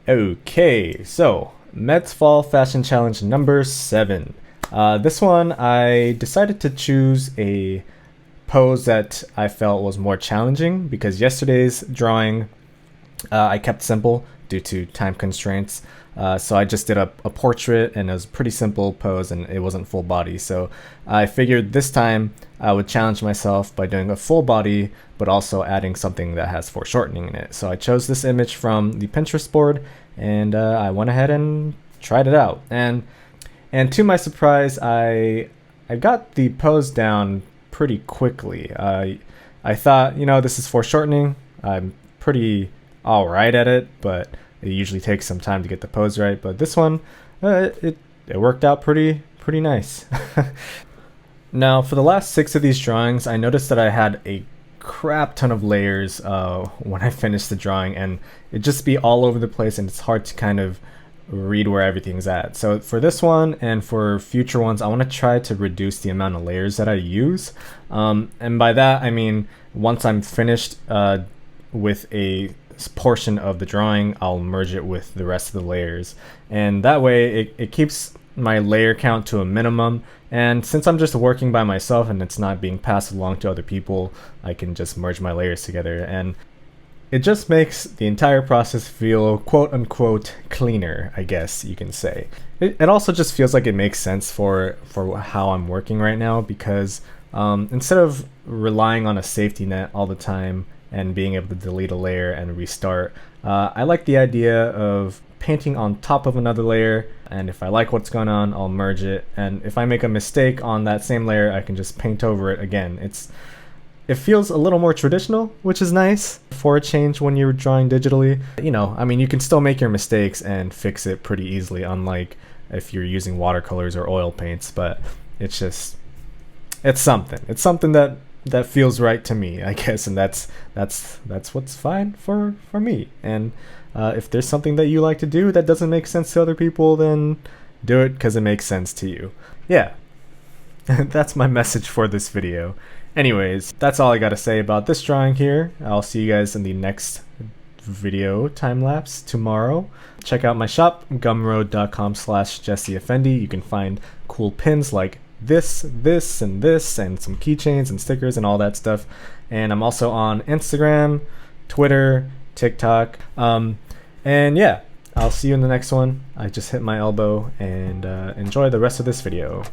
Okay, so Mets Fall Fashion Challenge number 7. This one I decided to choose a pose that I felt was more challenging because yesterday's drawing I kept simple due to time constraints. So I just did a portrait and it was a pretty simple pose and it wasn't full body. So I figured this time I would challenge myself by doing a full body but also adding something that has foreshortening in it. So I chose this image from the Pinterest board and I went ahead and tried it out. And to my surprise, I got the pose down pretty quickly. I thought, this is foreshortening. I'm pretty all right at it, but it usually takes some time to get the pose right. But this one, it worked out pretty nice. Now, for the last 6 of these drawings, I noticed that I had a crap ton of layers when I finished the drawing, and it just be all over the place, and it's hard to kind of read where everything's at. So for this one and for future ones, I want to try to reduce the amount of layers that I use. And by that, I mean, once I'm finished with a portion of the drawing, I'll merge it with the rest of the layers. And that way it keeps my layer count to a minimum. And since I'm just working by myself and it's not being passed along to other people, I can just merge my layers together. And it just makes the entire process feel quote unquote cleaner, I guess you can say. It also just feels like it makes sense for how I'm working right now because instead of relying on a safety net all the time and being able to delete a layer and restart, I like the idea of painting on top of another layer, and if I like what's going on, I'll merge it, and if I make a mistake on that same layer, I can just paint over it again. It feels a little more traditional, which is nice for a change when you're drawing digitally. I mean, you can still make your mistakes and fix it pretty easily, unlike if you're using watercolors or oil paints, but it's something. It's something that feels right to me, I guess, and that's what's fine for me. And if there's something that you like to do that doesn't make sense to other people, then do it because it makes sense to you. Yeah, that's my message for this video. Anyways, that's all I gotta say about this drawing here. I'll see you guys in the next video time-lapse tomorrow. Check out my shop, gumroad.com/jesseeffendi. You can find cool pins like this, and this, and some keychains and stickers and all that stuff. And I'm also on Instagram, Twitter, TikTok. And yeah, I'll see you in the next one. I just hit my elbow, and enjoy the rest of this video.